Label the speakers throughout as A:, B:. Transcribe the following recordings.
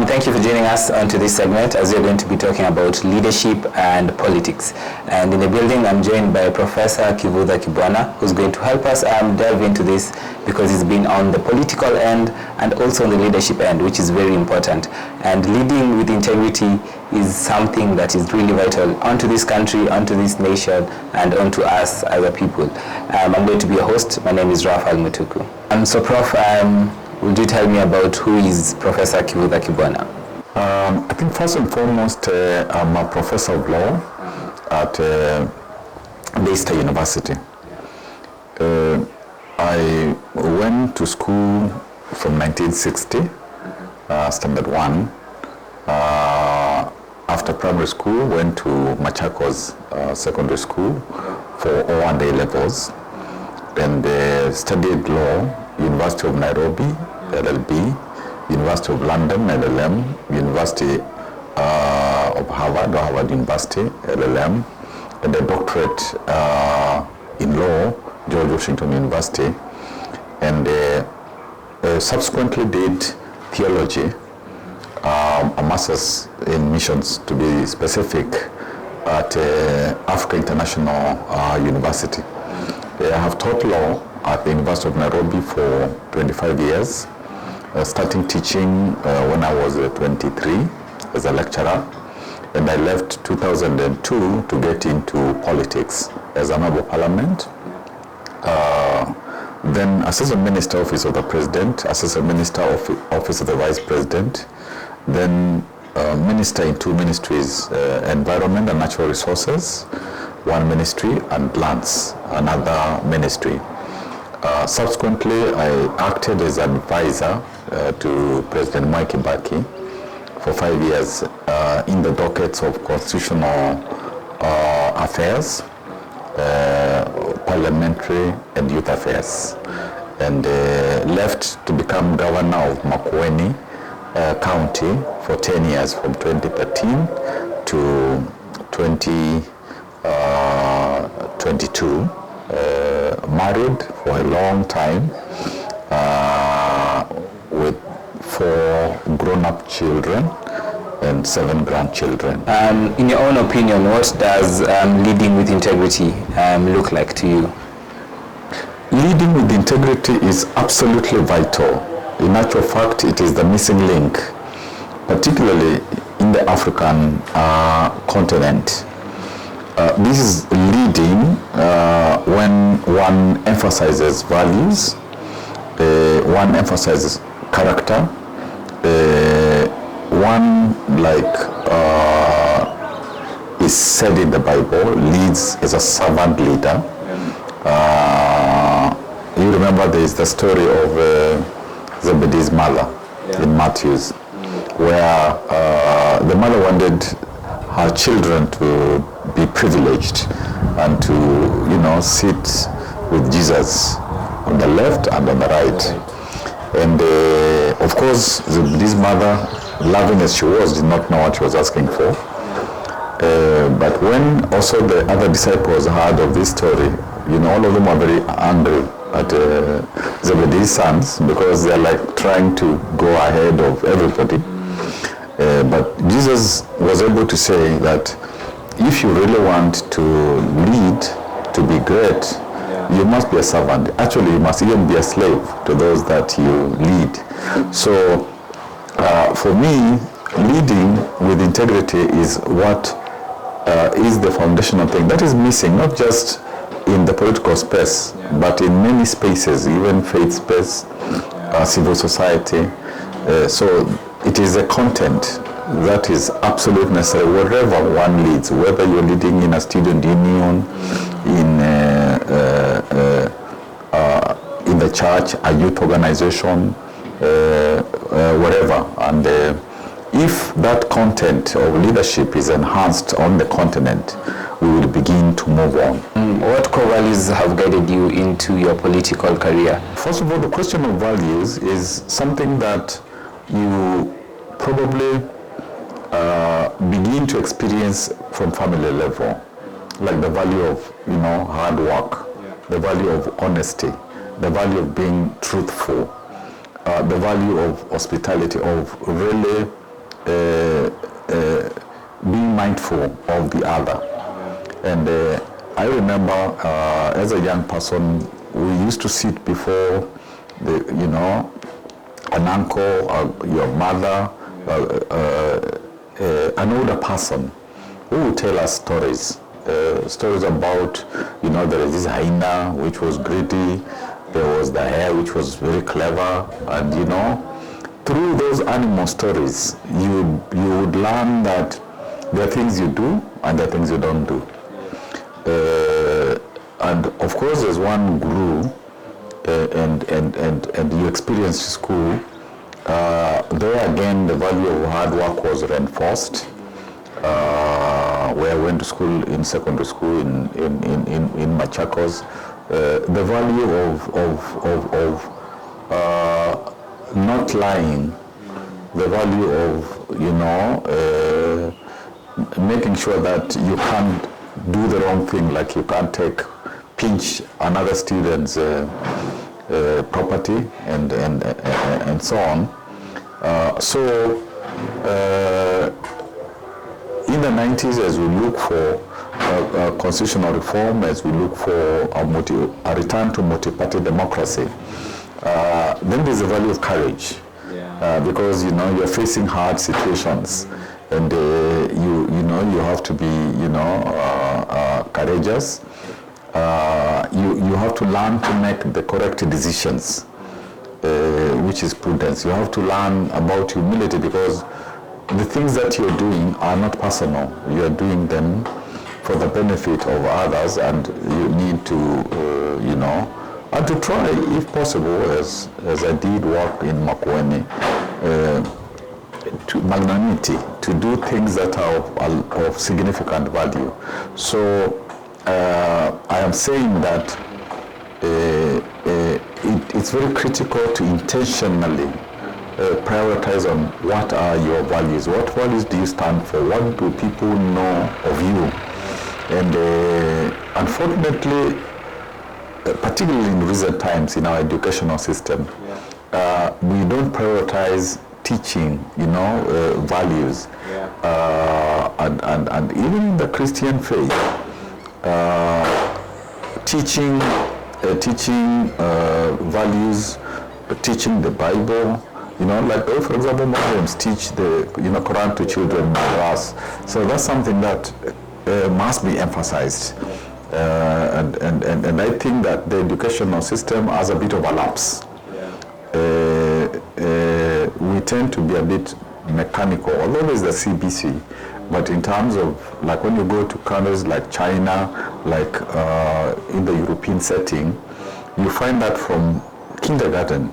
A: Thank you for joining us onto this segment as we're going to be talking about leadership and politics. And in the building, I'm joined by Professor Kivutha Kibwana, who's going to help us delve into this because he's been on the political end and also on the leadership end, which is very important. And leading with integrity is something that is really vital onto this country, onto this nation, and onto us as a people. I'm going to be a host. My name is Rafael Mutuku. So Prof, would you tell me about who is Professor Kivutha Kibwana?
B: I think first and foremost, I'm a professor of law at Leicester University. I went to school from 1960, standard 1. After primary school, went to Machakos secondary school for O and A levels, and studied law, University of Nairobi, LLB, University of London, LLM, University of Harvard University, LLM, and a doctorate in law, George Washington University, and subsequently did theology, a master's in missions to be specific, at Africa International University. I have taught law at the University of Nairobi for 25 years, starting teaching when I was 23 as a lecturer, and I left 2002 to get into politics as a member of parliament. Then Assistant Minister, Office of the President, Assistant Minister, Office of the Vice President, then Minister in two ministries, Environment and Natural Resources, one ministry, and Lands, another ministry. Subsequently, I acted as an advisor to President Mwai Kibaki for 5 years in the dockets of constitutional affairs, parliamentary and youth affairs, and left to become governor of Makueni County for 10 years, from 2013 to 2022. Married for a long time with 4 grown-up children and 7 grandchildren.
A: In your own opinion, what does leading with integrity look like to you?
B: Leading with integrity is absolutely vital. In actual fact, it is the missing link, particularly in the African continent. This is leading when one emphasizes values, one emphasizes character, one, like is said in the Bible, leads as a servant leader. You remember there is the story of Zebedee's mother in Matthew's, where the mother wanted her children to be privileged and to, sit with Jesus on the left and on the right. And of course, this mother, loving as she was, did not know what she was asking for. But when also the other disciples heard of this story, all of them were very angry at Zebedee's sons, because they're like trying to go ahead of everybody. But Jesus was able to say that if you really want to lead, to be great, you must be a servant. Actually, you must even be a slave to those that you lead. So, for me, leading with integrity is what is the foundational thing that is missing, not just in the political space, but in many spaces, even faith space, civil society. So it is a content that is absolutely necessary wherever one leads, whether you're leading in a student union, in the church, a youth organization, wherever. And if that content of leadership is enhanced on the continent, we will begin to move on.
A: What core values have guided you into your political career?
B: First of all, the question of values is something that you probably begin to experience from family level, like the value of hard work, the value of honesty, the value of being truthful, the value of hospitality, of really being mindful of the other. And I remember as a young person, we used to sit before an uncle, your mother, an older person who would tell us stories. Stories about, there is this hyena which was greedy, there was the hare which was very clever, and through those animal stories, you would learn that there are things you do and there are things you don't do. And of course, as one grew and you experienced school, there again the value of hard work was reinforced. Where I went to school in secondary school in Machakos, the value of not lying, the value of making sure that you can't do the wrong thing, like you can't pinch another student's property and so on. In the 90s, as we look for constitutional reform, as we look for a return to multi-party democracy, then there's the value of courage, because you're facing hard situations, and you have to be courageous. You have to learn to make the correct decisions, which is prudence. You have to learn about humility, because the things that you're doing are not personal. You're doing them for the benefit of others, and you need to, and to try, if possible, as I did work in Makueni, to magnanimity, to do things that are of significant value. So I am saying that it's very critical to intentionally prioritize on what are your values. What values do you stand for? What do people know of you? And unfortunately, particularly in recent times in our educational system, we don't prioritize teaching, values. And even in the Christian faith, teaching values, teaching the Bible. For example, Muslims teach the Quran to children, madras. So that's something that must be emphasized. And I think that the educational system has a bit of a lapse. We tend to be a bit mechanical, although there's the CBC. But in terms of, like, when you go to countries like China, like in the European setting, you find that from kindergarten,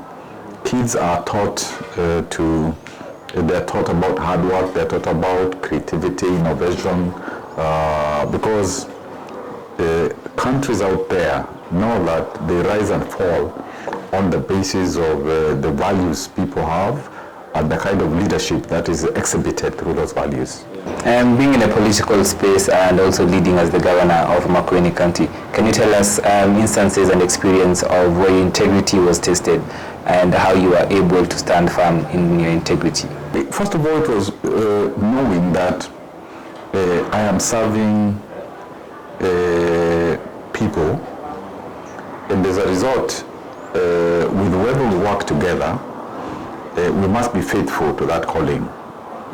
B: kids are taught they're taught about hard work, they're taught about creativity, innovation, because countries out there know that they rise and fall on the basis of the values people have and the kind of leadership that is exhibited through those values.
A: And being in a political space and also leading as the governor of Makueni County, can you tell us instances and experience of where your integrity was tested and how you were able to stand firm in your integrity?
B: First of all, it was knowing that I am serving people, and as a result, with whoever we work together, we must be faithful to that calling.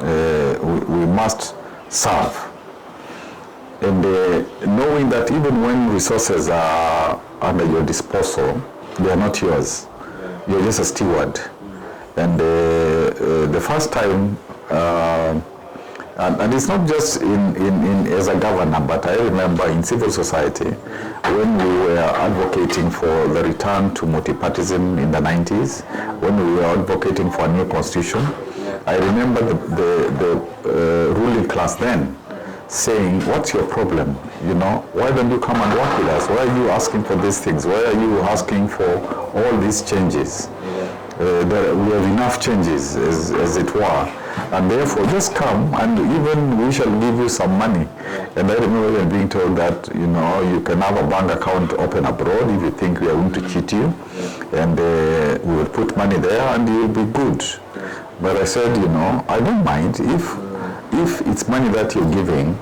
B: We must serve. And knowing that even when resources are under your disposal, they are not yours. You're just a steward. And the first time, and it's not just in as a governor, but I remember in civil society when we were advocating for the return to multipartism in the 90s, when we were advocating for a new constitution. I remember the ruling class then saying, what's your problem? Why don't you come and work with us? Why are you asking for these things? Why are you asking for all these changes? We have enough changes, as it were, and therefore just come and even we shall give you some money. And I remember even being told that you can have a bank account open abroad if you think we are going to cheat you, and we will put money there and you will be good. But I said, I don't mind if it's money that you're giving.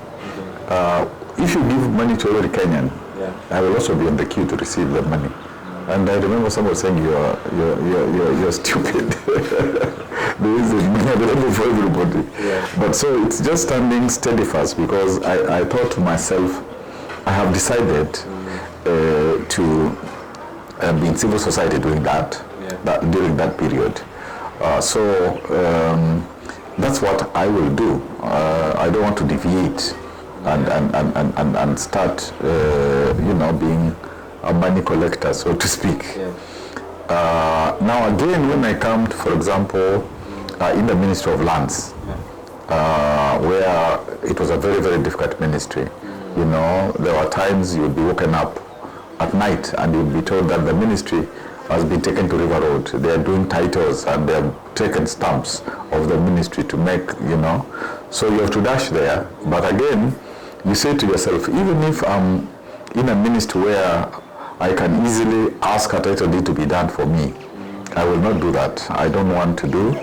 B: If you give money to every Kenyan, I will also be on the queue to receive the money. And I remember someone saying, you're stupid. There is money available for everybody. But so it's just standing steady fast, because I thought to myself, I have decided to be in civil society during that period. So that's what I will do. I don't want to deviate and start, being a money collector, so to speak. Now again, when I come to, for example, in the Ministry of Lands, where it was a very, very difficult ministry. There were times you would be woken up at night and you'd be told that the ministry has been taken to River Road. They are doing titles and they have taken stamps of the ministry to make, So you have to dash there. But again, you say to yourself, even if I'm in a ministry where I can easily ask a title deed to be done for me, I will not do that. I don't want to do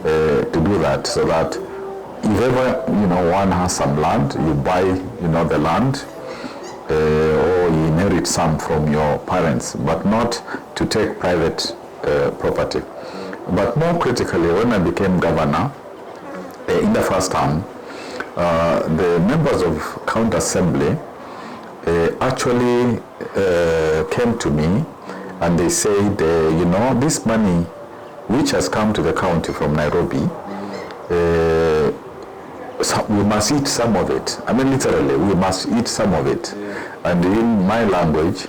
B: that, so that if ever one has some land, you buy the land, or you inherit some from your parents, but not to take private property. But more critically, when I became governor in the first term, the members of County Assembly actually came to me and they said, this money which has come to the county from Nairobi, we must eat some of it. I mean, literally, we must eat some of it. And in my language,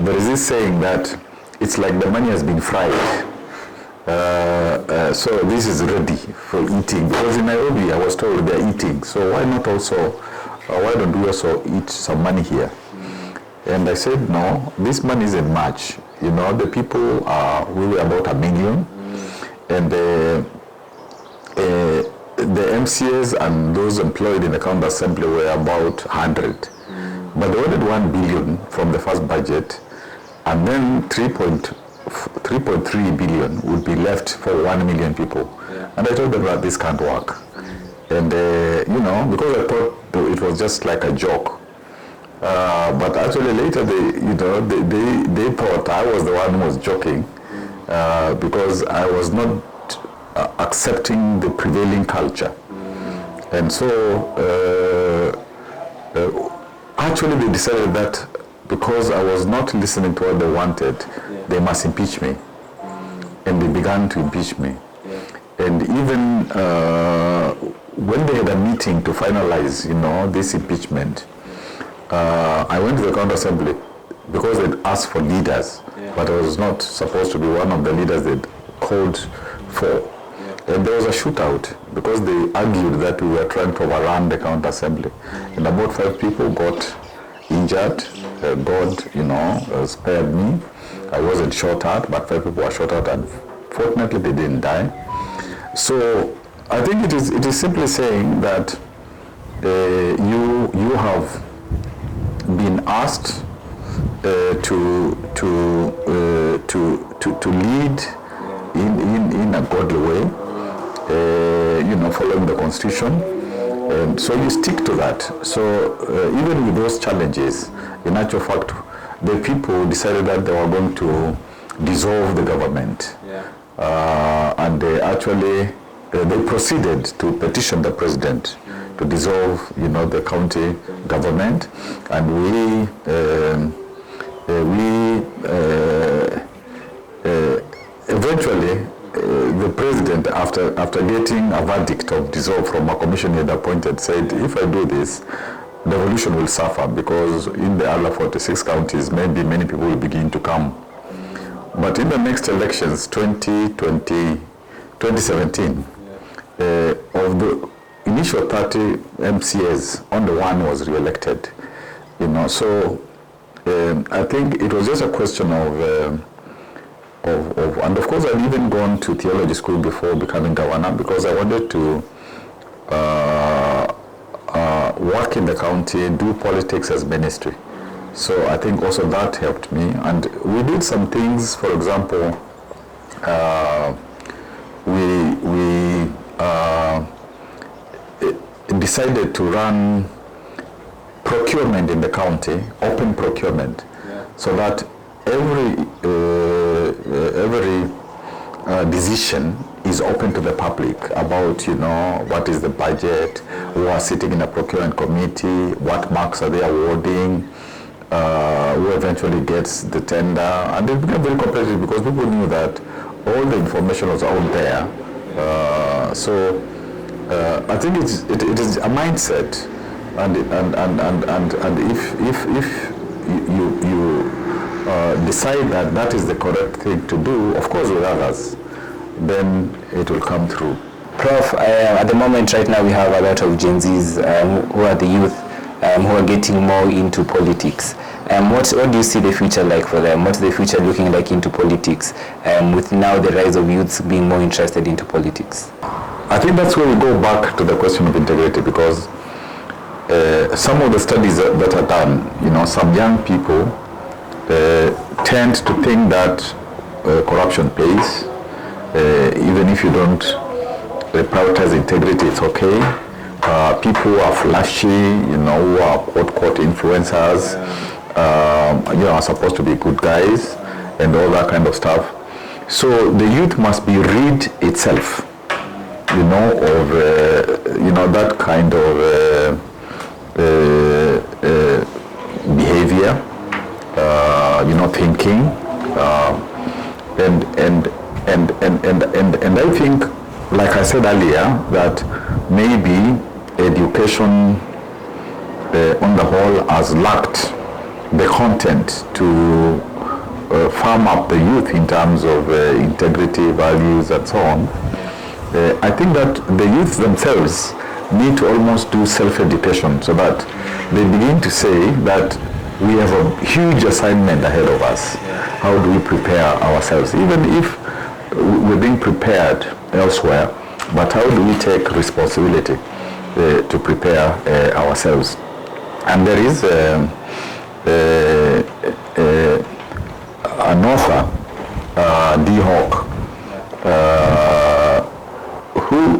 B: there is this saying that it's like the money has been fried. So this is ready for eating. Because in Nairobi, I was told they're eating. So why not also, why don't we also eat some money here? And I said, no, this money isn't much. The people we were about 1 million. And the MCAs and those employed in the county assembly were about 100. But they wanted 1 billion from the first budget, and then 3.3 billion would be left for 1 million people. And I told them that this can't work. And because I thought it was just like a joke. But actually later they thought I was the one who was joking, because I was not accepting the prevailing culture. And so actually they decided that because I was not listening to what they wanted, they must impeach me. And they began to impeach me. And even when they had a meeting to finalize, this impeachment, I went to the county assembly because they'd asked for leaders, but I was not supposed to be one of the leaders they'd called for. And there was a shootout because they argued that we were trying to overrun the county assembly. And about 5 people got injured. God, spared me. I wasn't shot at, but 5 people were shot at, and fortunately they didn't die. So I think it is simply saying that you have been asked to lead in a godly way, following the constitution, and so you stick to that. So even with those challenges, in actual fact, the people decided that they were going to dissolve the government, and they actually they proceeded to petition the president to dissolve, the county government, and we eventually the president, after getting a verdict of dissolve from a commission he had appointed, said, if I do this, the revolution will suffer, because in the other 46 counties, maybe many people will begin to come. But in the next elections, 2017, of the initial 30 MCAs, only one was re-elected. So I think it was just a question of and of course I'd even gone to theology school before becoming governor, because I wanted to work in the county, do politics as ministry. So I think also that helped me, and we did some things. For example, we decided to run procurement in the county, open procurement, so that every decision is open to the public about, what is the budget, who are sitting in a procurement committee, what marks are they awarding, who eventually gets the tender. And it became very competitive because people knew that all the information was out there. So I think it is a mindset, and if you decide that that is the correct thing to do, of course with others, then it will come through.
A: Prof, at the moment right now we have a lot of Gen Zs who are the youth who are getting more into politics. What do you see the future like for them? What's the future looking like into politics with now the rise of youths being more interested into politics?
B: I think that's where we go back to the question of integrity, because some of the studies that are done, some young people tend to think that corruption pays. Even if you don't prioritize integrity, it's okay. People who are flashy, who are quote influencers, are supposed to be good guys and all that kind of stuff. So the youth must be rid itself, of that kind of behavior, thinking, and I think, like I said earlier, that maybe education on the whole has lacked the content to farm up the youth in terms of integrity, values, and so on. I think that the youth themselves need to almost do self-education so that they begin to say that we have a huge assignment ahead of us. How do we prepare ourselves? Even if we're being prepared elsewhere, but how do we take responsibility to prepare ourselves? And there is an author, D. Hawk,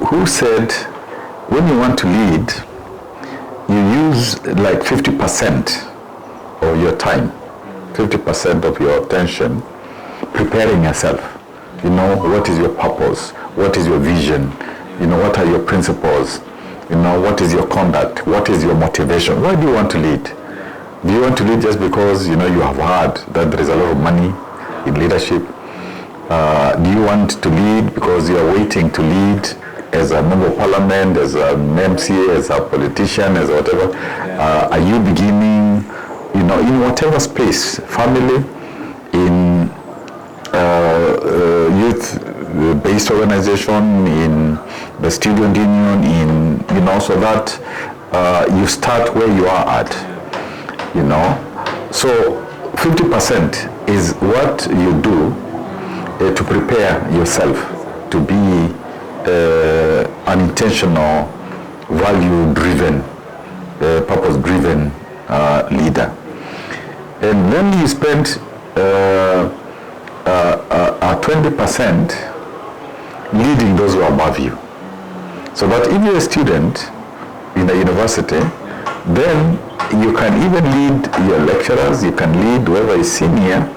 B: who said, when you want to lead, you use like 50% of your time, 50% of your attention preparing yourself. What is your purpose? What is your vision? What are your principles? What is your conduct? What is your motivation? Why do you want to lead? Do you want to lead just because, you have heard that there is a lot of money in leadership? Do you want to lead because you are waiting to lead as a member of parliament, as an MCA, as a politician, as whatever? Are you beginning, in whatever space, family, in youth-based organization, in the student union, so that you start where you are at, So 50% is what you do to prepare yourself to be an intentional, value-driven, purpose-driven leader. And then you spend 20% leading those who are above you. So that if you're a student in a university, then you can even lead your lecturers, you can lead whoever is senior,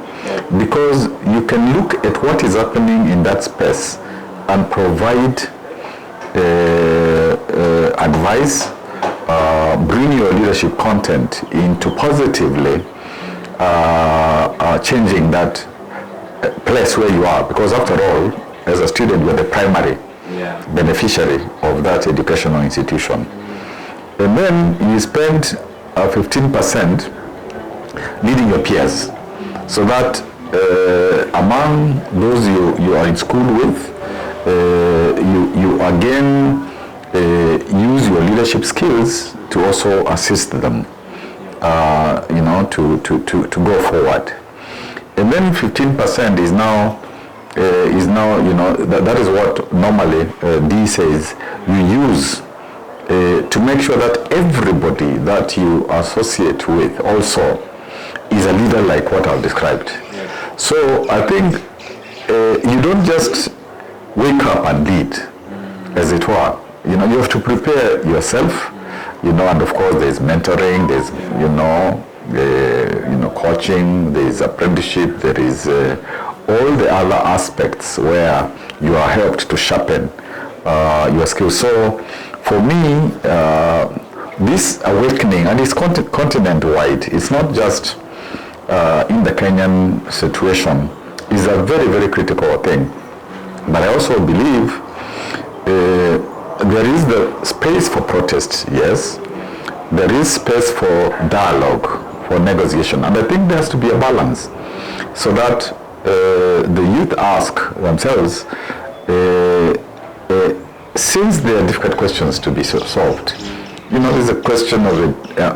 B: because you can look at what is happening in that space and provide advice, bring your leadership content into positively changing that place where you are, because after all, as a student, you're the primary beneficiary of that educational institution. And then you spend 15% leading your peers, so that among those you are in school with, you again use your leadership skills to also assist them, to go forward. And then 15% is now, that is what normally D says you use to make sure that everybody that you associate with also is a leader like what I've described. So I think you don't just wake up and lead. as it were. You know, you have to prepare yourself, you know, and of course there's mentoring, there's, coaching, there's apprenticeship, there is all the other aspects where you are helped to sharpen your skills. So for me, this awakening, and it's continent-wide, it's not just in the Kenyan situation, is a very, very critical thing. But I also believe there is the space for protest, yes. There is space for dialogue, for negotiation. And I think there has to be a balance so that the youth ask themselves, since there are difficult questions to be solved, you know, there's a question of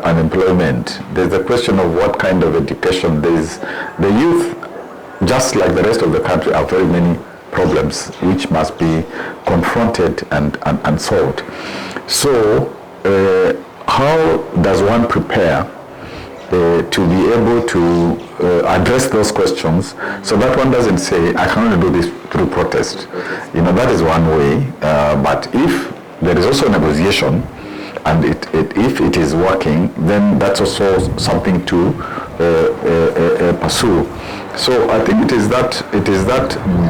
B: unemployment, there's a question of what kind of education, there's the youth, just like the rest of the country, have very many problems which must be confronted and solved. So how does one prepare to be able to address those questions so that one doesn't say, I can only do this through protest? You know, that is one way, but if there is also negotiation and if it is working, then that's also something to pursue. So I think it is that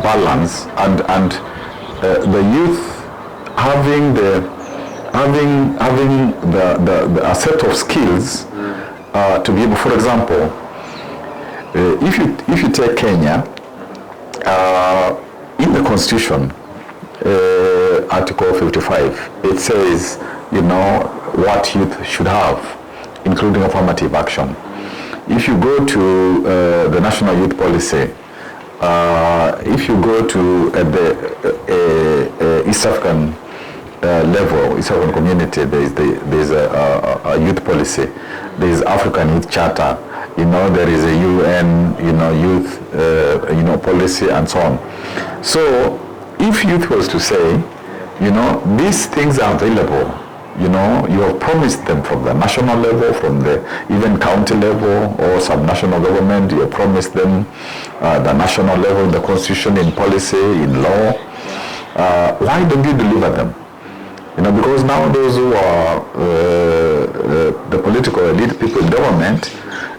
B: balance and the youth having a set of skills to be able, for example, if you take Kenya, in the Constitution, Article 55, it says, you know, what youth should have, including affirmative action. If you go to the National Youth Policy, if you go to the East African level, East African community, there's a youth policy, there's African Youth Charter, you know, there is a UN, you know, youth, policy and so on. So if youth was to say, you know, these things are available, you know, you have promised them from the national level, from the even county level or subnational government, you have promised them the national level, in the constitution, in policy, in law. Why don't you deliver them? You know, because now those who are the political elite people in government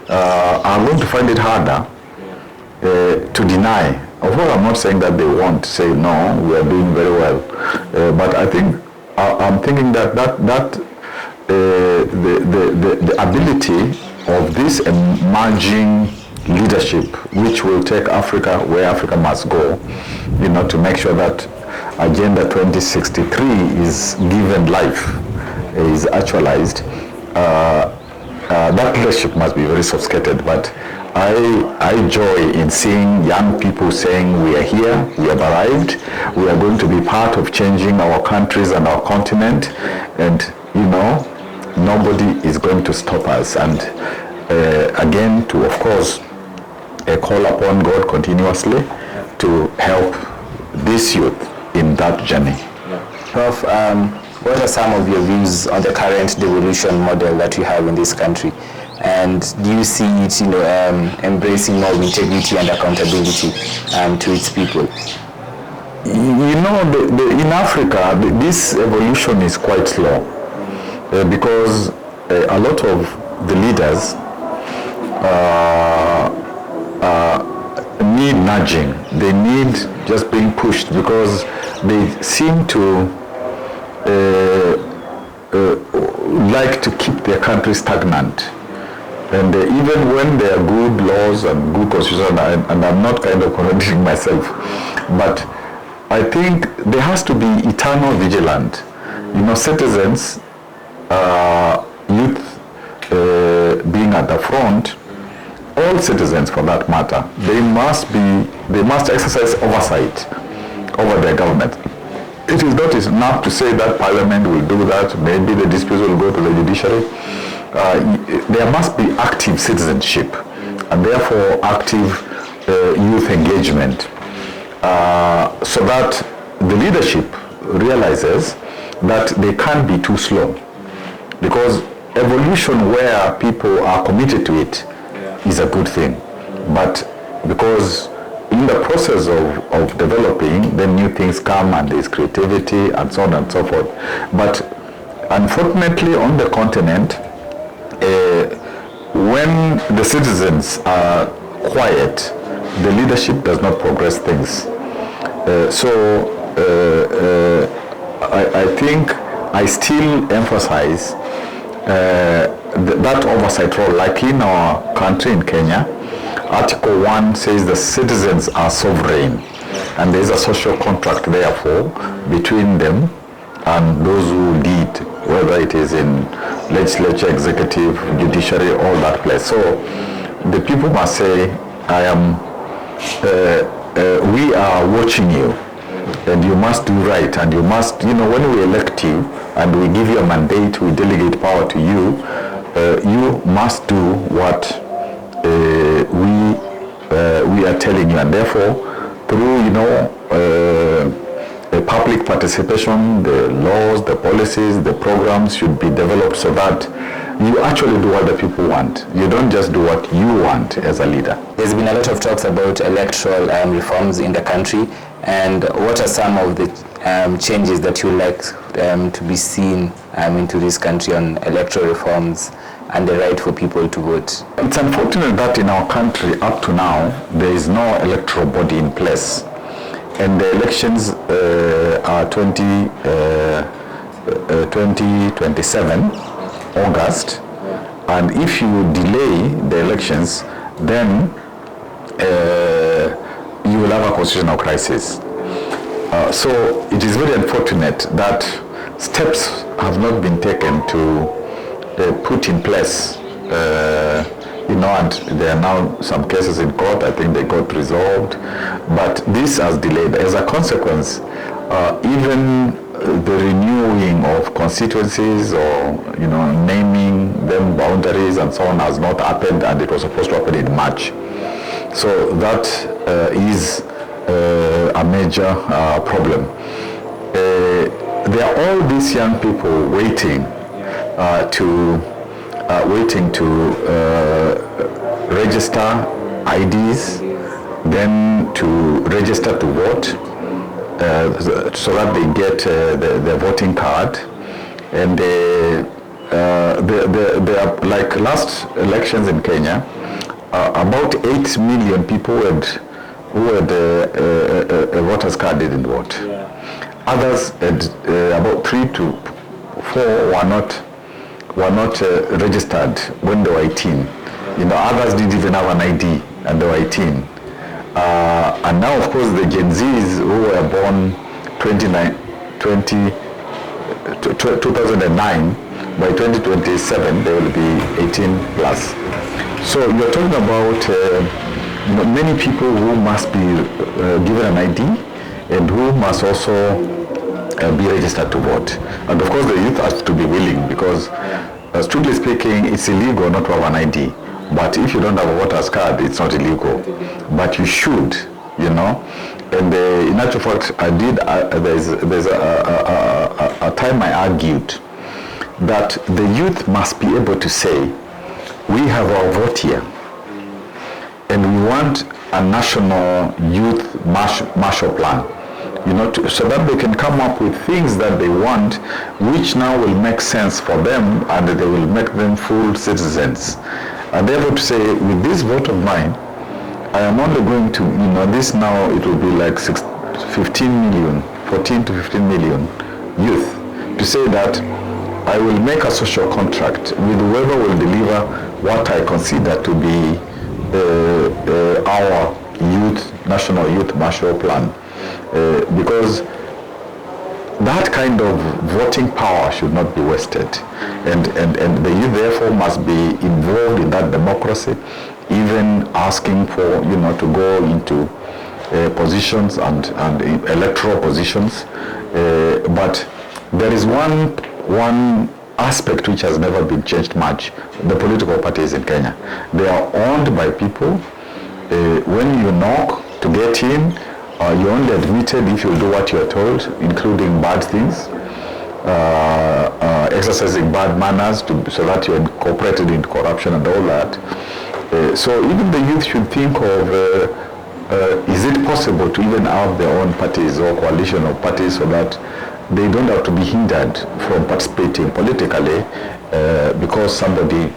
B: are going to find it harder to deny. Of course, I'm not saying that they won't say, no, we are doing very well. But I think, I'm thinking that the ability of this emerging leadership, which will take Africa where Africa must go, you know, to make sure that Agenda 2063 is given life, is actualized. That leadership must be very sophisticated, but I joy in seeing young people saying, we are here, we have arrived, we are going to be part of changing our countries and our continent, and you know, nobody is going to stop us. And again, to of course call upon God continuously to help this youth in that journey.
A: Prof, what are some of your views on the current devolution model that we have in this country? And do you see it, embracing more integrity and accountability to its people?
B: You know, in Africa, this evolution is quite slow because a lot of the leaders need nudging. They need just being pushed because they seem to like to keep their country stagnant. And even when there are good laws and good constitution, and I'm not kind of contradicting myself, but I think there has to be eternal vigilance. You know, citizens, youth being at the front, all citizens for that matter, they must exercise oversight over their government. It is not enough to say that Parliament will do that, maybe the disputes will go to the judiciary. There must be active citizenship and therefore active youth engagement so that the leadership realizes that they can't be too slow, because evolution where people are committed to it is a good thing, but because in the process of developing, then new things come and there's creativity and so on and so forth. But unfortunately on the continent, when the citizens are quiet, the leadership does not progress things. I think I still emphasize that oversight role. Like in our country, in Kenya, Article 1 says the citizens are sovereign, and there is a social contract therefore between them and those who lead, whether it is in legislature, executive, judiciary, all that place. So the people must say, we are watching you, and you must do right, and you must, when we elect you and we give you a mandate, we delegate power to you, you must do what we are telling you. And therefore, through public participation, the laws, the policies, the programs should be developed so that you actually do what the people want. You don't just do what you want as a leader.
A: There's been a lot of talks about electoral reforms in the country, and what are some of the changes that you like to be seen into this country on electoral reforms and the right for people to vote?
B: It's unfortunate that in our country up to now there is no electoral body in place, and the elections are 2027 August, and if you delay the elections, then you will have a constitutional crisis. So it is very unfortunate that steps have not been taken to put in place, and there are now some cases in court. I think they got resolved, but this has delayed. As a consequence, even the renewing of constituencies or naming them boundaries and so on has not happened, and it was supposed to happen in March. So that is a major problem. There are all these young people waiting to register IDs, then to register to vote, so that they get the voting card. And there are, like last elections in Kenya, about 8 million people who had a voter's card didn't vote. Yeah. Others had about 3 to 4 were not registered when they were 18. Others didn't even have an ID and they were 18. And now, of course, the Gen Zs who were born 2009, by 2027 they will be 18 plus. So you're talking about many people who must be given an ID and who must also be registered to vote. And of course the youth has to be willing, because strictly speaking it's illegal not to have an ID. But if you don't have a voter's card, it's not illegal. But you should, And in actual fact, I did. There's a time I argued that the youth must be able to say, we have our vote here, and we want a national youth Marshall Plan, so that they can come up with things that they want, which now will make sense for them, and they will make them full citizens. And therefore to say, with this vote of mine, I am only going to, this now it will be like 14 to 15 million youth, to say that I will make a social contract with whoever will deliver what I consider to be our national youth Marshall Plan, because that kind of voting power should not be wasted, and the youth therefore must be involved in that democracy, even asking for to go into positions and electoral positions. But there is one aspect which has never been changed much: the political parties in Kenya. They are owned by people. When you knock to get in, you're only admitted if you do what you're told, including bad things, exercising bad manners so that you're incorporated into corruption and all that. So even the youth should think of is it possible to even have their own parties or coalition of parties so that they don't have to be hindered from participating politically because somebody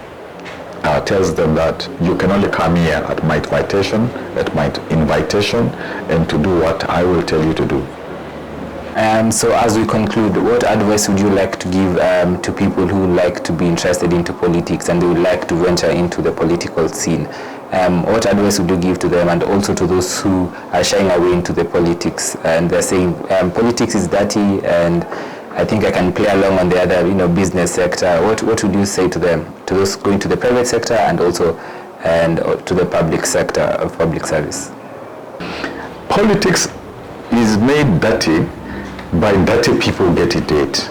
B: tells them that you can only come here at my invitation and to do what I will tell you to do.
A: So as we conclude, what advice would you like to give to people who would like to be interested into politics and they would like to venture into the political scene? What advice would you give to them, and also to those who are shying away into the politics and they're saying politics is dirty and I think I can play along on the other business sector? What would you say to them, to those going to the private sector and also to the public sector of public service?
B: Politics is made dirty by dirty people getting it.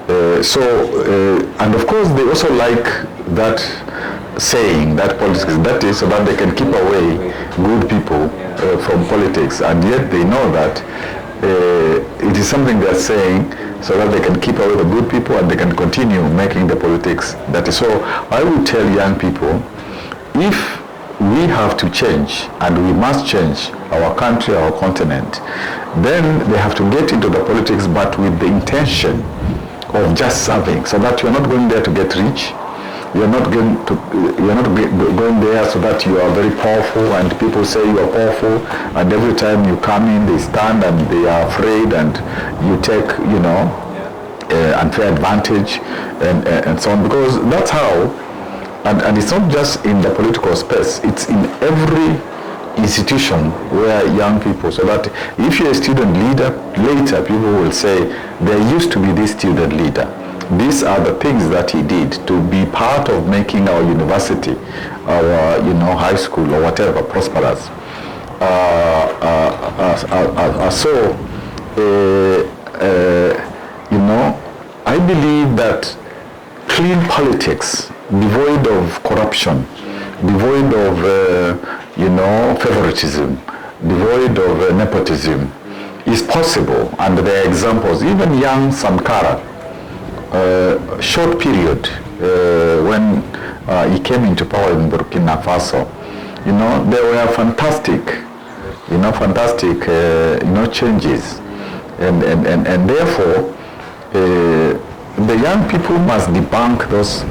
B: And of course they also like that saying that politics is dirty so that they can keep away good people from politics, and yet they know that it is something they are saying so that they can keep away the good people and they can continue making the politics dirty. So I would tell young people, if we have to change, and we must change our country, our continent, then they have to get into the politics, but with the intention of just serving, so that you're not going there to get rich. You're not going there so that you are very powerful and people say you are powerful, and every time you come in they stand and they are afraid and you take unfair advantage and so on, because that's how. And it's not just in the political space, it's in every institution where young people, so that if you're a student leader, later people will say, there used to be this student leader. These are the things that he did to be part of making our university, our high school or whatever prosperous. I believe that clean politics, devoid of corruption, devoid of favoritism, devoid of nepotism, is possible. And there are examples. Even young Sankara, short period when he came into power in Burkina Faso, there were fantastic changes, and therefore the young people must debunk those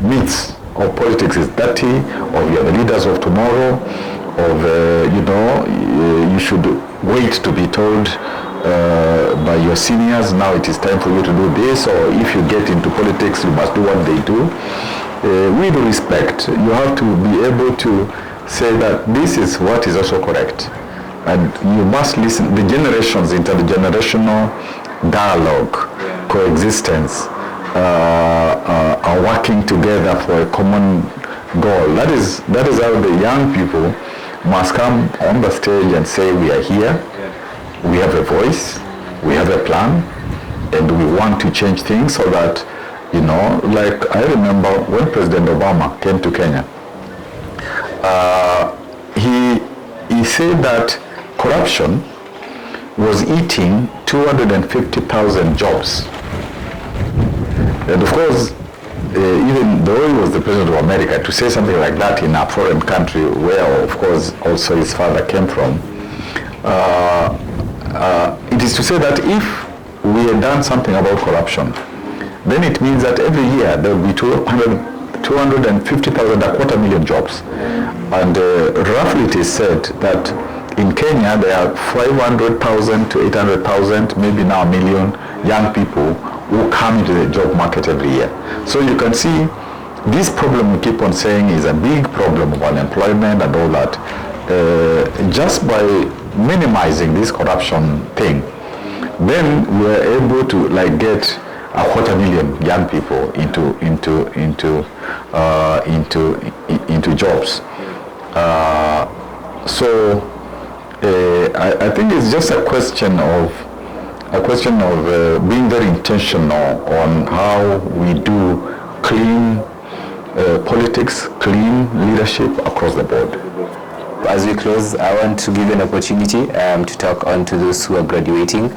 B: myths of politics is dirty, or you are the leaders of tomorrow, of you should wait to be told by your seniors, now it is time for you to do this, or if you get into politics you must do what they do. With respect, you have to be able to say that this is what is also correct, and you must listen. The generations, intergenerational dialogue, coexistence, are working together for a common goal. That is how the young people must come on the stage and say, we are here, we have a voice, we have a plan, and we want to change things so that, like I remember when President Obama came to Kenya, he said that corruption was eating 250,000 jobs. And of course, even though he was the president of America, to say something like that in a foreign country where, of course, also his father came from, it is to say that if we had done something about corruption, then it means that every year there will be 250,000, 250,000 jobs. And roughly it is said that in Kenya there are 500,000 to 800,000, maybe now a million young people who come into the job market every year. So you can see this problem we keep on saying is a big problem of unemployment and all that. Just by minimizing this corruption thing, then we're able to get 250,000 young people into jobs. I think it's just a question of being very intentional on how we do clean politics, clean leadership across the board.
A: As we close, I want to give you an opportunity to talk on to those who are graduating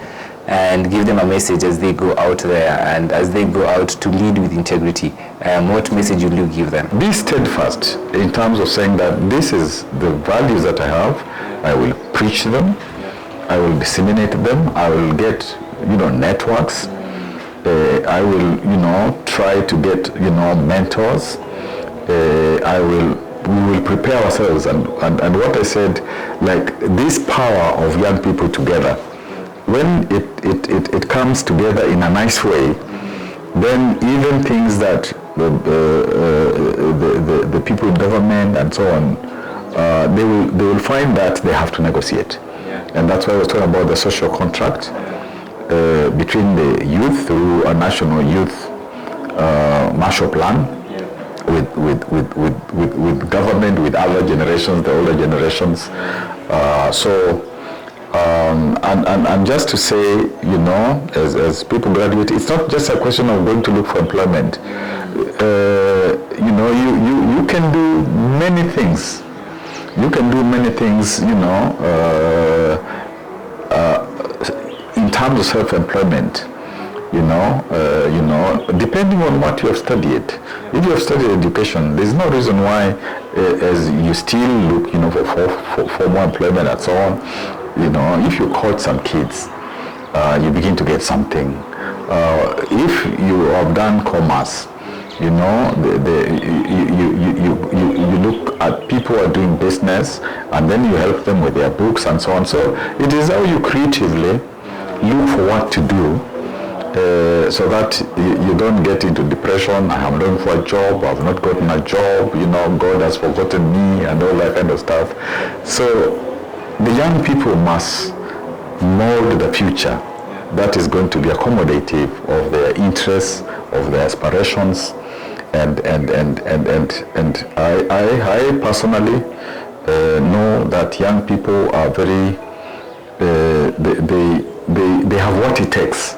A: and give them a message as they go out there and as they go out to lead with integrity. What message will you give them?
B: Be steadfast in terms of saying that this is the values that I have, I will preach them, I will disseminate them, I will get, networks, I will, try to get, mentors, we will prepare ourselves, and what I said, like this power of young people together, when it comes together in a nice way, then even things that the people in government and so on, they will find that they have to negotiate. And that's why I was talking about the social contract between the youth through a national youth Marshall Plan, with government, with other generations, the older generations. And just to say, as people graduate, it's not just a question of going to look for employment. You can do many things. You can do many things, in terms of self-employment. Depending on what you have studied. If you have studied education, there's no reason why, as you still look, for more employment and so on. If you coach some kids, you begin to get something. If you have done commerce, you look at people who are doing business, and then you help them with their books and so on. So it is how you creatively look for what to do, so that you don't get into depression. I am looking for a job, I've not gotten a job, God has forgotten me, and all that kind of stuff. So the young people must mold the future that is going to be accommodative of their interests, of their aspirations, and I personally know that young people are very they have what it takes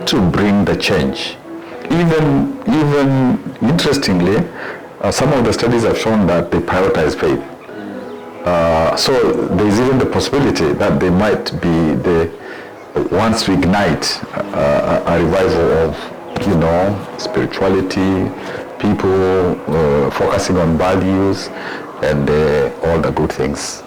B: to bring the change. Even interestingly, some of the studies have shown that they prioritize faith. So there is even the possibility that they might be the ones to ignite a revival of, spirituality, people focusing on values and all the good things.